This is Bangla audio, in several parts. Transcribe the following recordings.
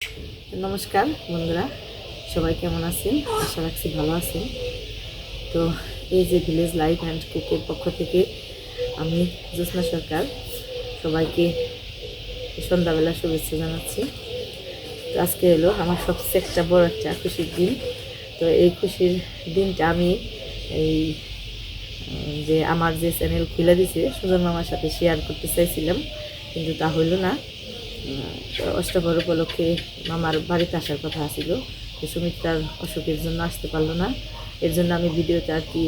নমস্কার বন্ধুরা, সবাই কেমন আছেন? আশা রাখছি ভালো আছেন। তো এই যে ভিলেজ লাইফ অ্যান্ড কুকের পক্ষ থেকে আমি জ্যোৎস্না সরকার সবাইকে সন্ধ্যাবেলা শুভেচ্ছা জানাচ্ছি। তো আজকে হলো আমার সবচেয়ে একটা বড় একটা খুশির দিন। তো এই খুশির দিনটা আমি এই যে আমার যে চ্যানেল খুলে দিছে সুজন মামার সাথে শেয়ার করতে চাইছিলাম, কিন্তু তা হইল না। অষ্টপ্রহর উপলক্ষে মামার বাড়িতে আসার কথা ছিল, সুমিত্রার অসুখের জন্য আসতে পারলো না। এর জন্য আমি ভিডিওটা আর কি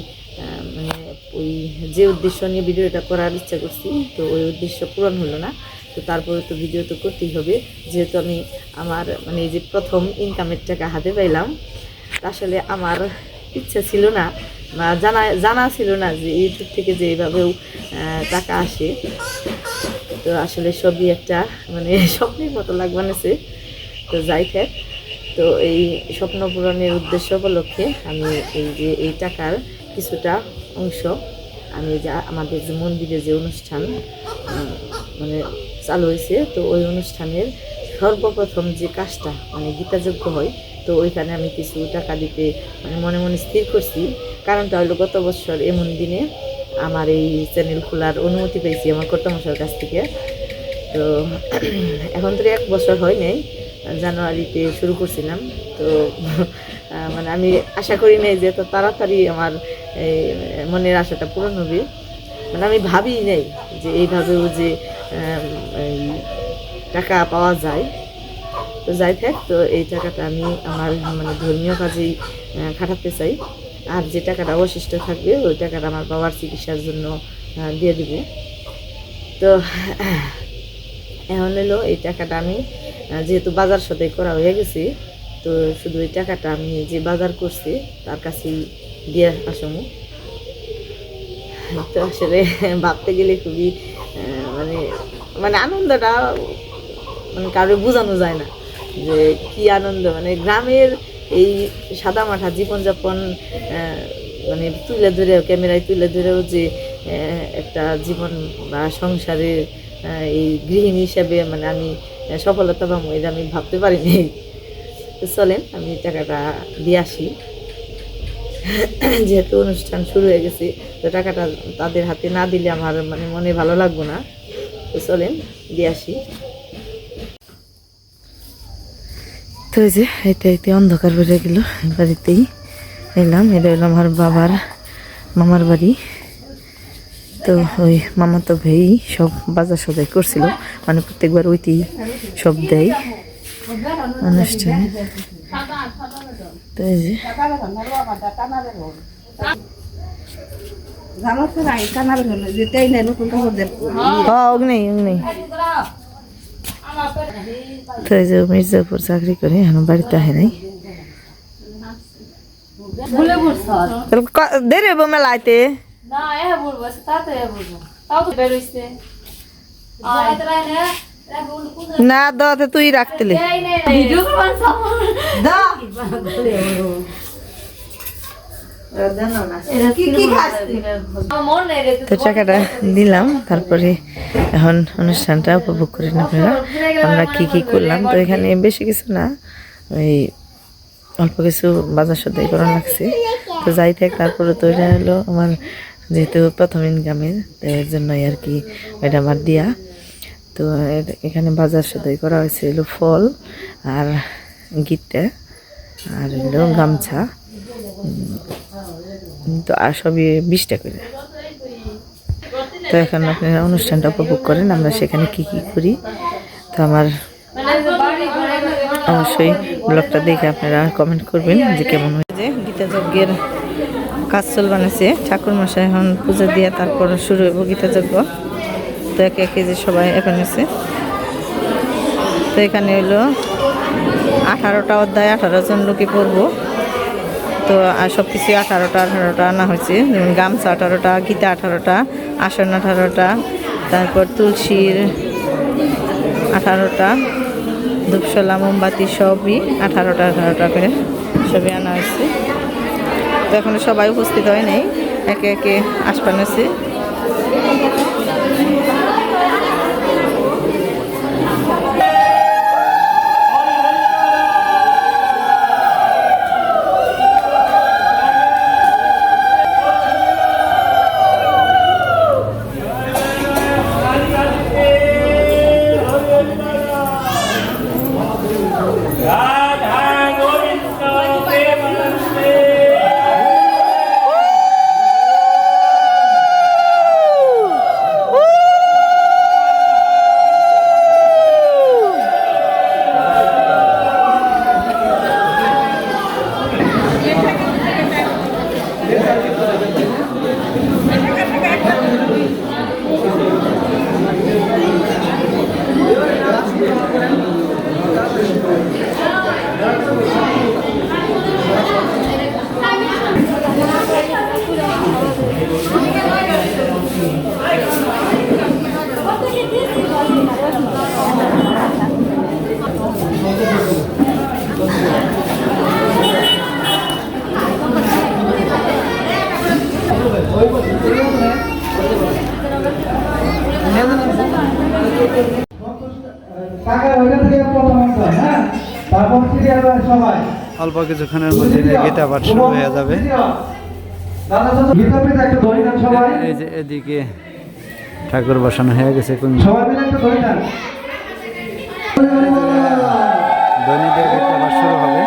মানে ওই যে উদ্দেশ্য নিয়ে ভিডিওটা করার ইচ্ছা করছি, তো ওই উদ্দেশ্য পূরণ হলো না। তো তারপরে তো ভিডিও তো করতেই হবে, যেহেতু আমি আমার মানে এই যে প্রথম ইনকামের টাকা হাতে পাইলাম। আসলে আমার ইচ্ছা ছিল না বা জানা ছিল না যে ইউটিউব থেকে যে এইভাবেও টাকা আসে। তো আসলে সবই একটা মানে স্বপ্নের মতো লাগবানেছে। তো যাই থাক, তো এই স্বপ্ন পূরণের উদ্দেশ্য উপলক্ষে আমি এই যে এই টাকার কিছুটা অংশ আমি যা আমাদের যে মন্দিরে যে অনুষ্ঠান মানে চালু হয়েছে, তো ওই অনুষ্ঠানের সর্বপ্রথম যে কাজটা মানে গীতাযজ্ঞ হয়, তো ওইখানে আমি কিছু টাকা দিতে মানে মনে মনে স্থির করছি। কারণটা হলো গত বছর এমন দিনে আমার এই চ্যানেল খোলার অনুমতি পেয়েছি আমার কর্তামশার কাছ থেকে। তো এখন তো 1 বছর হয় নাই, জানুয়ারিতে শুরু করছিলাম। তো মানে আমি আশা করি নাই যে এত তাড়াতাড়ি আমার এই মনের আশাটা পূরণ হবে। মানে আমি ভাবি নাই যে এইভাবেও যে এই টাকা পাওয়া যায়। তো যাই থাক, তো এই টাকাটা আমি আমার মানে ধর্মীয় কাজেই খাটাতে চাই। আর যে টাকাটা অবশিষ্ট থাকবে ওই টাকাটা আমার বাবার চিকিৎসার জন্য দিয়ে দিব। তো এখন হলো এই টাকাটা আমি যেহেতু বাজার সদাই করা হয়ে গেছে, তো শুধু এই টাকাটা আমি যে বাজার করছি তার কাছেই দিয়ে আসমু। তো আসলে ভাবতে গেলে খুবই মানে মানে আনন্দটা মানে কারো বোঝানো যায় না যে কি আনন্দ। মানে গ্রামের এই সাদামাঠা জীবনযাপন মানে তুলে ধরেও ক্যামেরায় তুলে ধরেও যে একটা জীবন বা সংসারের এই গৃহিণী হিসাবে মানে আমি সফলতা পাবো এটা আমি ভাবতে পারিনি। তো চলেন আমি টাকাটা দিয়ে আসি। যেহেতু অনুষ্ঠান শুরু হয়ে গেছে, তো টাকাটা তাদের হাতে না দিলে আমার মানে মনে ভালো লাগবে না। তো চলেন দিয়ে আসি। তো এই যে এটা অন্ধকার বেড়ে গেল, বাড়িতেই এলাম। এটা হলো আমার বাবার মামার বাড়ি। তো ওই মামা তো ভাই সব বাজার সদাই করছিল, মানে প্রত্যেকবার ওইতেই সব দেয় অনুষ্ঠানে। তো এই যে তো এই যে মির্জাপুর চাকরি করে এখন বাড়িতে আহে নাই। দেরি হবো মেলাইতে না দাতে তুই রাখতেলে তো টাকাটা দিলাম। তারপরে এখন অনুষ্ঠানটা উপভোগ করেন আপনারা আমরা কি কি করলাম। তো এখানে বেশি কিছু না, ওই অল্প কিছু বাজার সদাই করা লাগছে। তো যাই থাক, তারপরে তো এটা হলো আমার যেহেতু প্রথম ইনকামের, তো এর জন্যই আর কি এটা আমার দিয়া। তো এখানে বাজার সদাই করা হয়েছে হলো ফল আর গিট্টা আর হলো গামছা। তো আর সবই 20 টাকা করে। তো এখন আপনারা অনুষ্ঠানটা উপভোগ করেন আমরা সেখানে কি কি করি। তো আমার অবশ্যই ব্লগটা দেখে আপনারা কমেন্ট করবেন যে কেমন হয়েছে। গীতা যজ্ঞের কাজ চল বানাইছে ঠাকুর মশাই, এখন পুজো দিয়ে তারপর শুরু হইব গীতা যজ্ঞ। তো একে একে যে সবাই এখন আছে। তো এখানে হলো 18টা অধ্যায়, 18 জন লোকে পড়বো। তো আর সব কিছু 18টা আনা হয়েছে, যেমন গামছা 18টা, গীতা 18টা, আসন 18টা, তারপর তুলসীর 18টা, ধূপশলা মোমবাতি সবই 18টা করে সবই আনা হয়েছে। তো এখনো সবাই উপস্থিত হয় নাই, একে একে আসপান হয়েছে। অল্প কিছুক্ষণের মধ্যে গীতা পাঠ শুরু হয়ে যাবে। এই যে এদিকে ঠাকুর বসানো হয়ে গেছে, দৈনিকের গীতা পাঠ শুরু হবে।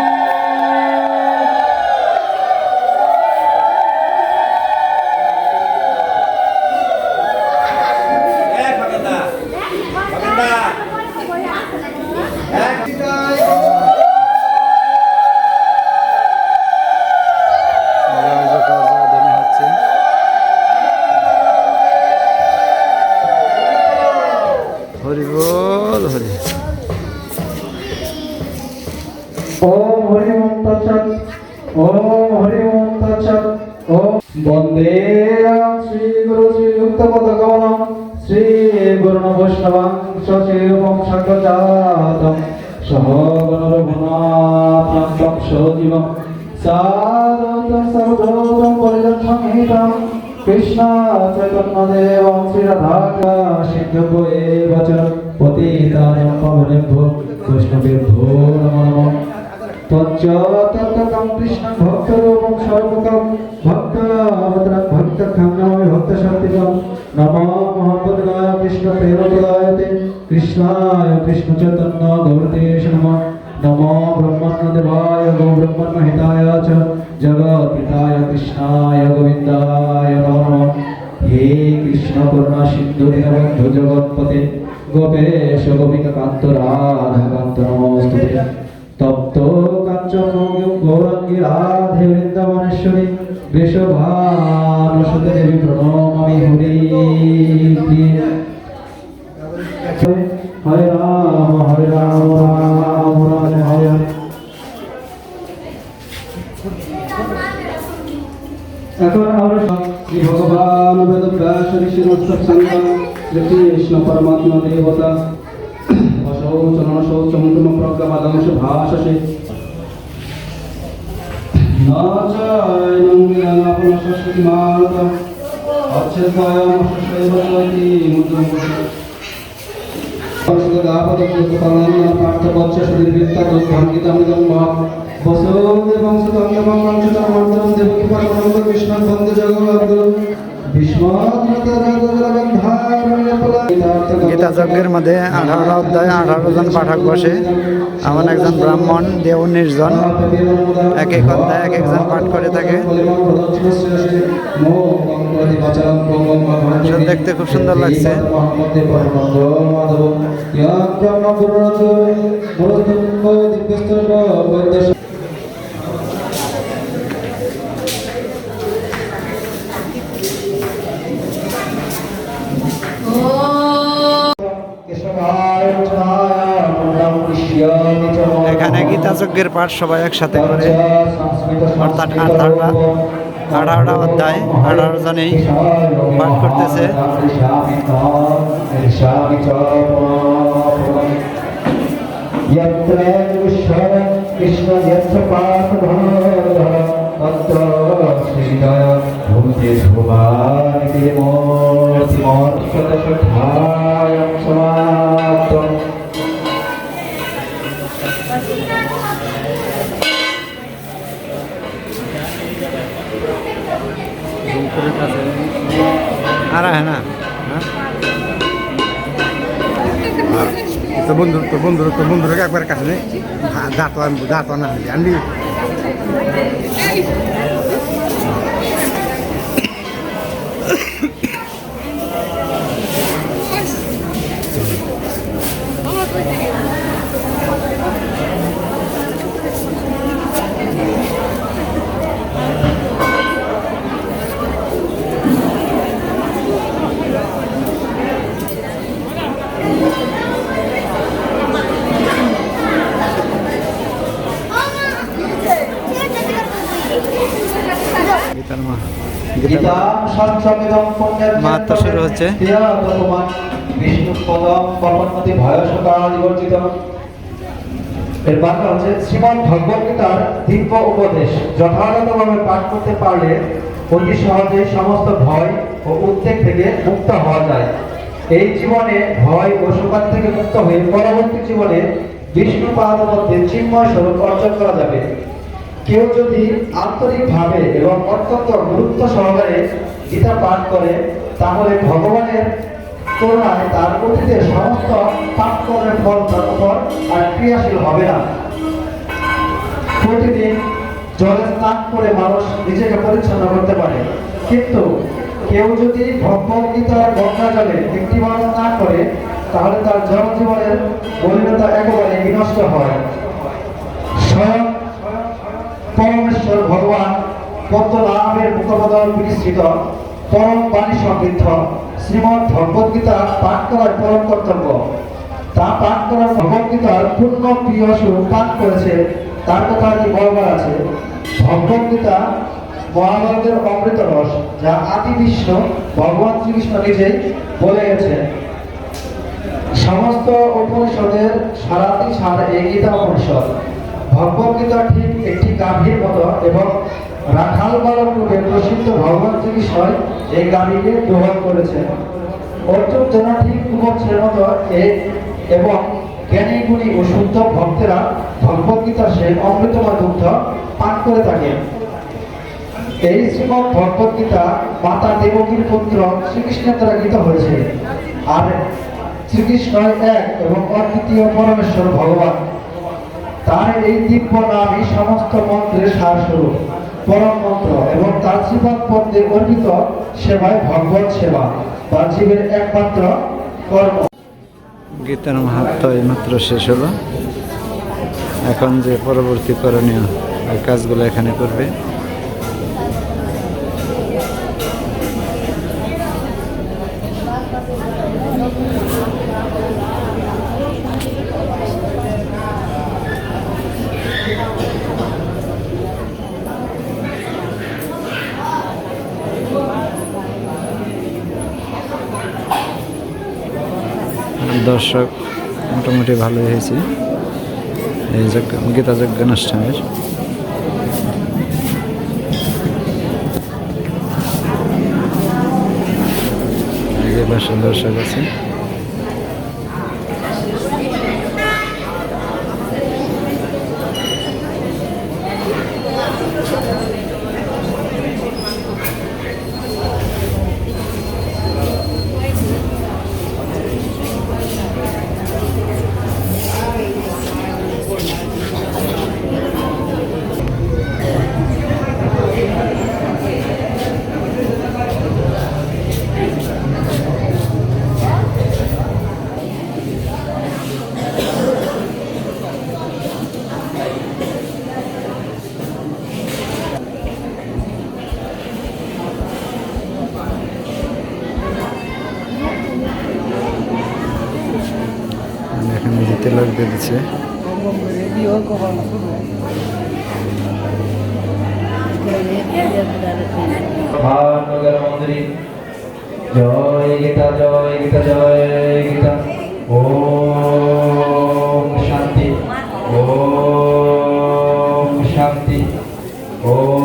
হরি বল হরি। ওম হরি ওম তৎসৎ। ওম হরি ওম তৎসৎ। ওম বন্দে শ্রী গুরু শ্রীযুক্ত পদকমলম শ্রী গুরুণ বৈষ্ণবং সচিবং সাক্ষাৎ সহগণ রঘুনাথং সজীবং সাদুতং সর্বভূতং পরিজনসংহিতং কৃষ্ণ চৈতন্য দেবং শ্রী রাধা সিদ্ধ এব চ পতিতানাং পাবনেভ্যো বৈষ্ণবেভ্যো নমো নমঃ। তচ্চতত্তকং কৃষ্ণং ভক্তরূপং সর্বকং ভক্তবদ্রং ভক্তখং নমামি ভক্তশক্তিকং নমো মহাবুদ্ধায় কৃষ্ণ প্রেমপ্রদায়তে কৃষ্ণায় কৃষ্ণ চৈতন্য গৌরতেশ নমঃ। নমো ব্রহ্মণ্যদেবায় গো ব্রহ্মণ্যহিতায় চ জগৎপিতায় কৃষ্ণায় গোবিন্দায় নমো নমঃ। হে কৃষ্ণ করুণা সিন্ধু দীনবন্ধু জগৎপতে গোপেশ গোপিকা কান্ত রাধা কান্ত নমস্তুতে। তপ্ত কাঞ্চন গৌরাঙ্গী রাধে বৃন্দাবনেশ্বরী বৃষভানুসুতে দেবী প্রণমামি হরি। হরে রাম রাম রাম হরে হরে। এখন আমরা শ্রী ভগবান বেদব্যাস ঋষি সৎসঙ্গ শ্রীকৃষ্ণ পরমাত্মা দেবতা অশৌচন শৌচমুন্ডম প্রজ্ঞাবাদাংশ ভাষসে নাচায়নঙ্গিরানাপন সরস্বতী মাতা অচ্ছেদ্বয়ম শৈবতী মুদ্রম পরশুদাপদপুত্রপালন পার্থবচ্চ সুদীর্ঘিতা দুর্ভাঙ্গিতামৃতম বসুদেবং সুতঙ্গমং কংসতমন্ত্রম দেবকী পরমানন্দ কৃষ্ণ বন্দে জগদ্গুরু। গীতা যজ্ঞের মধ্যে 18 অধ্যায় 18 জন পাঠক বসে, এমন একজন ব্রাহ্মণ দেব 19 জন এক এক অধ্যায় এক একজন পাঠ করে থাকে। দেখতে খুব সুন্দর লাগছে। এখানে গীতা যজ্ঞের পাঠ সবাই একসাথে করে, অর্থাৎ 18টা অধ্যায় 18 জনেই পাঠ করতেছে। কৃষ্ণ आ रहा है ना? তো বন্ধুরা একবার কাছে নেই দাঁত না জানবি। মাহাত্ম্য শুরু হচ্ছে। এর বাংলা হচ্ছে শ্রীমদ্ ভগবদ গীতার দিব্য উপদেশ যথাযথভাবে পাঠ করতে পারলে অতি সহজে সমস্ত ভয় ও উদ্বেগ থেকে মুক্ত হওয়া যায়। এই জীবনে ভয় ও শোকার থেকে মুক্ত হয়ে পরবর্তী জীবনে বিষ্ণুপাদ মধ্যে চিন্ময় স্বরূপ অর্জন করা যাবে। কেউ যদি আন্তরিকভাবে এবং অত্যন্ত গুরুত্ব সহকারে গীতা পাঠ করে, তাহলে ভগবানের করুণায় তার অতীতের সমস্ত পাপ কর্মের ফল তার উপর আর ক্রিয়াশীল হবে না। প্রতিদিন জলে স্নান করে মানুষ নিজেকে পরিচ্ছন্ন করতে পারে, কিন্তু কেউ যদি ভগবদ্গীতার গঙ্গা জলে একটিবার না করে, তাহলে তার জনজীবনের মলিনতা একেবারে বিনষ্ট হয়। স্বয়ং পরমেশ্বর ভগবান পদ্মনাভের মুখপদল বিস্তৃত পরম বাণী সমৃদ্ধ শ্রীমদ্ ভগবদ্গীতা পাঠ করার পরম কর্তব্য। তা পাঠ করার ভগবদ্গীতার পূর্ণ প্রিয় স্বরূপ পাঠ করেছে, তার কথা কি বলবার আছে? ভগবদ্গীতা মহাভারতের অমৃত রস, যা আদি বিশ্ব ভগবান শ্রীকৃষ্ণ নিজেই বলে গেছেন। সমস্ত উপনিষদের সারাটি সার এই গীতা উপনিষদ। ভগবদ্গীতা ঠিক একটি গাভীর মতো এবং রাখাল বালক রূপে প্রসিদ্ধ ভগবান শ্রীকৃষ্ণ এই গাভীকে দোহন করেছেন। অর্জুন যেন ঠিক কুবচ্ছের মতো এবং জ্ঞানী গুণী ও শুদ্ধ ভক্তেরা ভগবদ্গীতা সেই অমৃতময় দুগ্ধ পান করে থাকেন। এই শ্রীমদ্ ভগবদ্গীতা মাতা দেবকীর পুত্র শ্রীকৃষ্ণের দ্বারা গীত হয়েছে। আর শ্রীকৃষ্ণ এক এবং অদ্বিতীয় পরমেশ্বর ভগবান। তার এই দিব্য নামই সমস্ত মন্ত্রের সারস্বরূপ, পরম মন্ত্র, এবং তার শ্রীপাদ পদ্মে অর্পিত সেবায় ভগবত সেবা বা জীবের একমাত্র কর্ম। গীতার মাহাত্ম্য এইমাত্র শেষ হলো। এখন যে পরবর্তী করণীয় ওই কাজগুলো এখানে করবে। দর্শক মোটামুটি ভালোই হয়েছে এই গীতা যজ্ঞ অনুষ্ঠানের। দর্শক আছে, এখানে দিতে লোক দিয়ে দিচ্ছে। জয় গীতা জয় গীতা জয় গীতা। ওম শান্তি ওম শান্তি ওম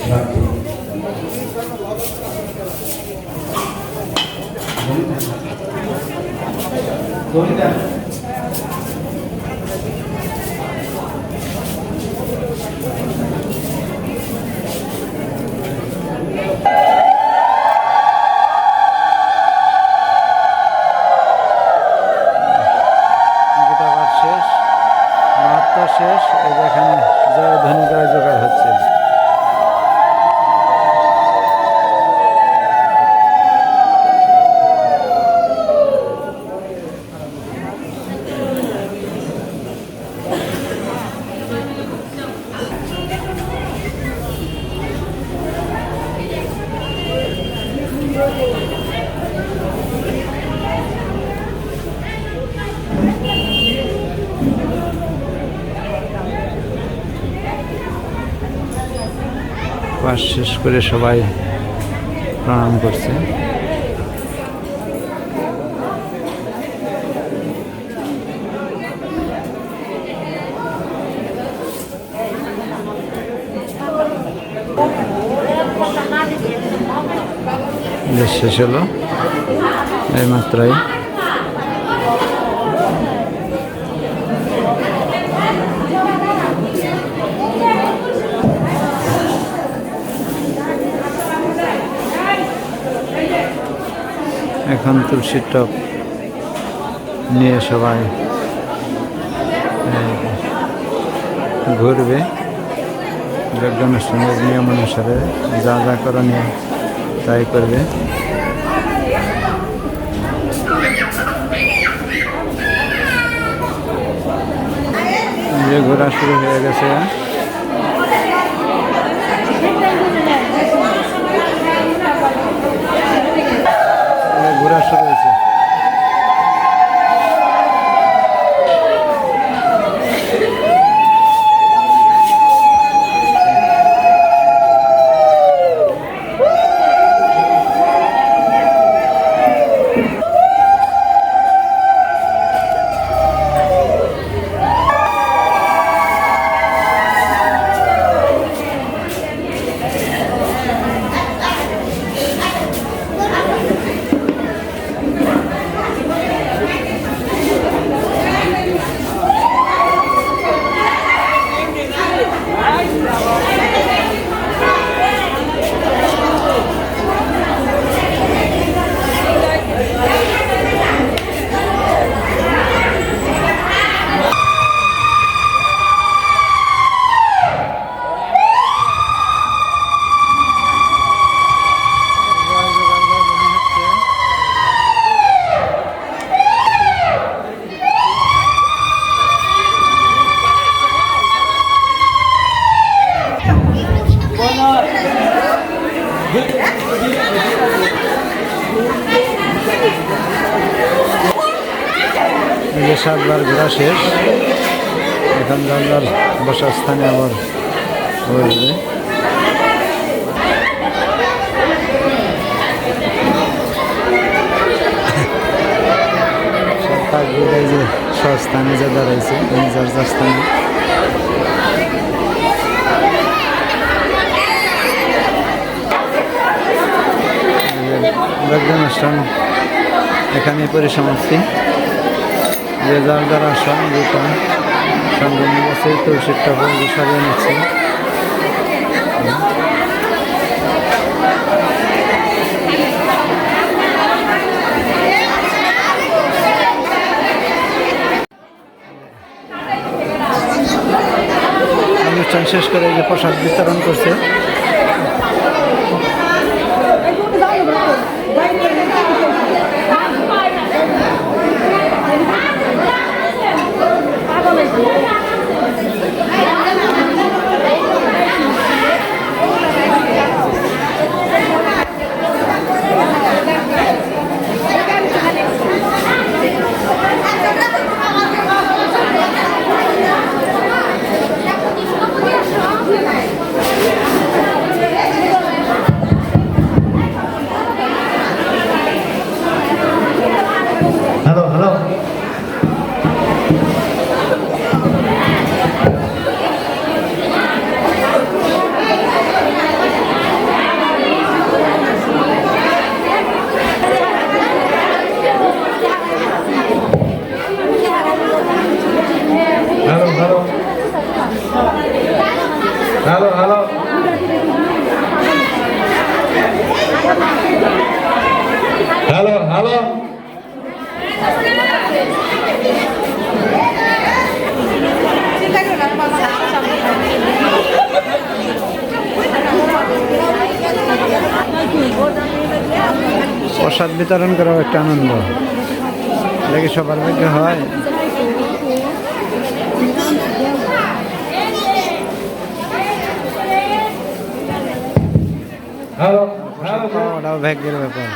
শান্তি। গীতা পাঠ শেষ, মাহাত্ম্য শেষ। এই যে এখানে জয় ধ্বনি জয় জোগাড় হচ্ছে। পাঠ শেষ করে সবাই প্রণাম করছে। শেষ হলো এই মাত্রায়। এখন তুলসীর টব নিয়ে সবাই ঘুরবে যজ্ঞানুষ্ঠানের নিয়ম অনুসারে যা যা করণীয় তাই করবে। যে ঘোরা শুরু হয়ে গেছে, ঘোরা শুরু হয়েছে। যে 7 বার ঘোরা শেষ, এখন যার বসার স্থানে আবার বসবে। যে স্বস্থানে যে দাঁড়াইছে যার স্থানে যজ্ঞানুষ্ঠান এখানে পরিসমাপ্তি। যে যার আসন যেটা সঙ্গে নিয়ে গেছে তুলসীর টব সারিয়ে নিচ্ছে। অনুষ্ঠান শেষ করে যে প্রসাদ বিতরণ করছে। Hello hello hello hello hello hello প্রসাদ বিতরণ করাও একটা আনন্দ, দেখি সবার ভাগ্যে হয়। হ্যালো ওটাও ভাগ্যের ব্যাপার।